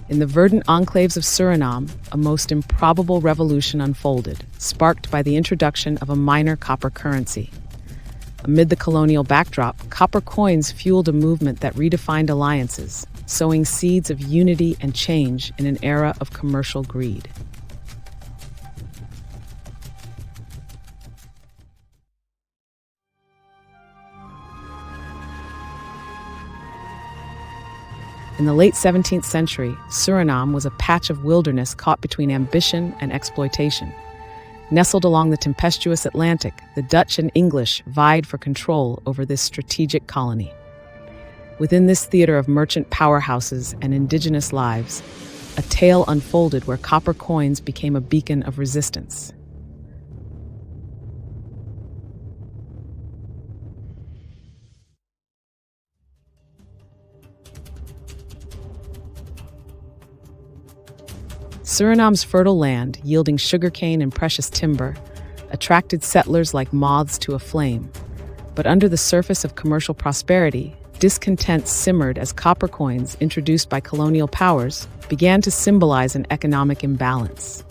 In the verdant enclaves of Suriname, a most improbable revolution unfolded, sparked by the introduction of a minor copper currency. Amid the colonial backdrop, copper coins fueled a movement that redefined alliances, sowing seeds of unity and change in an era of commercial greed. In the late 17th century, Suriname was a patch of wilderness caught between ambition and exploitation. Nestled along the tempestuous Atlantic, the Dutch and English vied for control over this strategic colony. Within this theater of merchant powerhouses and indigenous lives, a tale unfolded where copper coins became a beacon of resistance. Suriname's fertile land, yielding sugarcane and precious timber, attracted settlers like moths to a flame. But under the surface of commercial prosperity, discontent simmered as copper coins, introduced by colonial powers, began to symbolize an economic imbalance.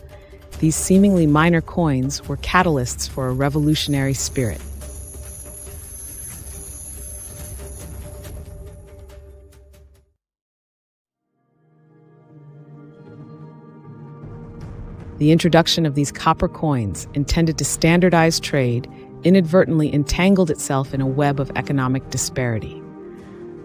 These seemingly minor coins were catalysts for a revolutionary spirit. The introduction of these copper coins, intended to standardize trade, inadvertently entangled itself in a web of economic disparity.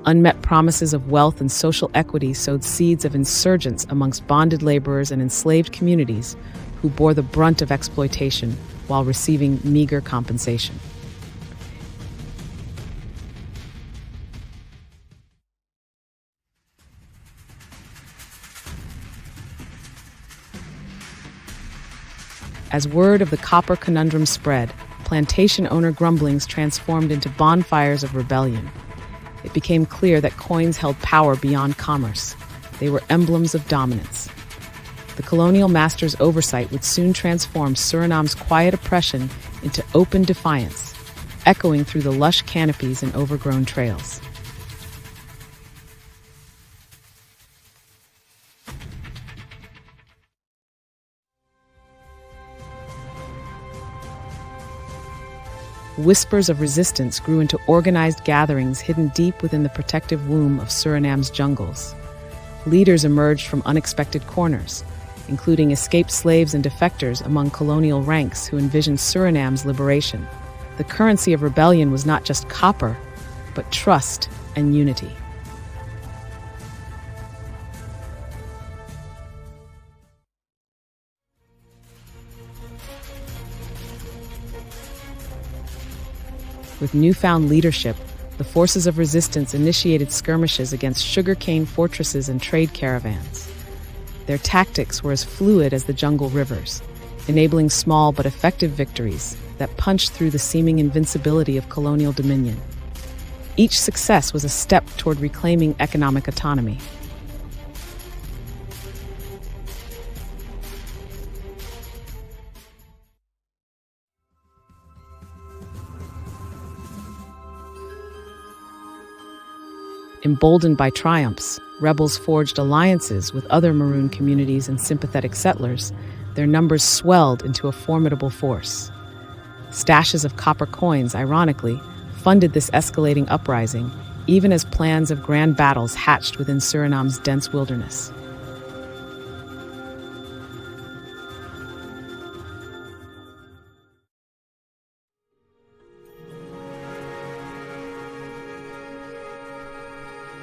Unmet promises of wealth and social equity sowed seeds of insurgence amongst bonded laborers and enslaved communities who bore the brunt of exploitation while receiving meager compensation. As word of the copper conundrum spread, plantation owner grumblings transformed into bonfires of rebellion. It became clear that coins held power beyond commerce. They were emblems of dominance. The colonial master's oversight would soon transform Suriname's quiet oppression into open defiance, echoing through the lush canopies and overgrown trails. Whispers of resistance grew into organized gatherings hidden deep within the protective womb of Suriname's jungles. Leaders emerged from unexpected corners, including escaped slaves and defectors among colonial ranks who envisioned Suriname's liberation. The currency of rebellion was not just copper, but trust and unity. With newfound leadership, the forces of resistance initiated skirmishes against sugarcane fortresses and trade caravans. Their tactics were as fluid as the jungle rivers, enabling small but effective victories that punched through the seeming invincibility of colonial dominion. Each success was a step toward reclaiming economic autonomy. Emboldened by triumphs, rebels forged alliances with other maroon communities and sympathetic settlers. Their numbers swelled into a formidable force. Stashes of copper coins, ironically, funded this escalating uprising, even as plans of grand battles hatched within Suriname's dense wilderness.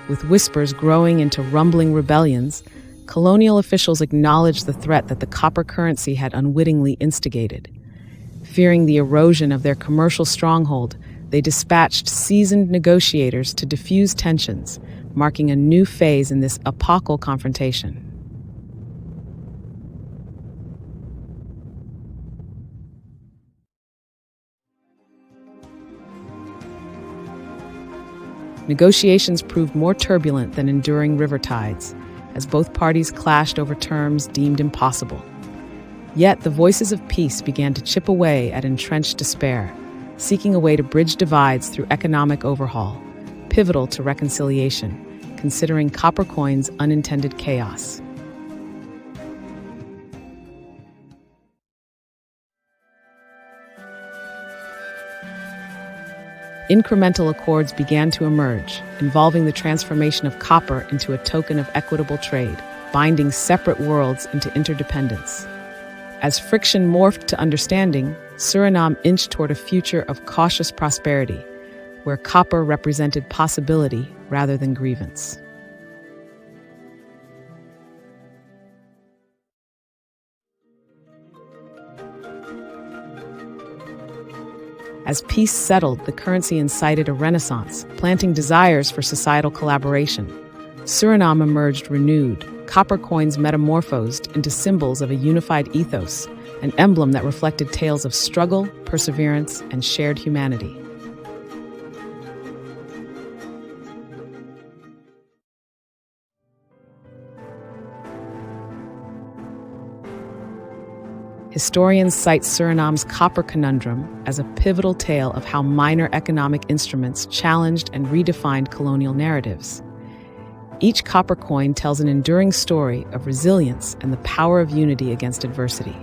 With whispers growing into rumbling rebellions, colonial officials acknowledged the threat that the copper currency had unwittingly instigated. Fearing the erosion of their commercial stronghold, they dispatched seasoned negotiators to diffuse tensions, marking a new phase in this epochal confrontation. Negotiations proved more turbulent than enduring river tides, as both parties clashed over terms deemed impossible. Yet the voices of peace began to chip away at entrenched despair, seeking a way to bridge divides through economic overhaul, pivotal to reconciliation, considering copper coins' unintended chaos. Incremental accords began to emerge, involving the transformation of copper into a token of equitable trade, binding separate worlds into interdependence. As friction morphed to understanding, Suriname inched toward a future of cautious prosperity, where copper represented possibility rather than grievance. As peace settled, the currency incited a renaissance, planting desires for societal collaboration. Suriname emerged renewed, copper coins metamorphosed into symbols of a unified ethos, an emblem that reflected tales of struggle, perseverance, and shared humanity. Historians cite Suriname's copper conundrum as a pivotal tale of how minor economic instruments challenged and redefined colonial narratives. Each copper coin tells an enduring story of resilience and the power of unity against adversity.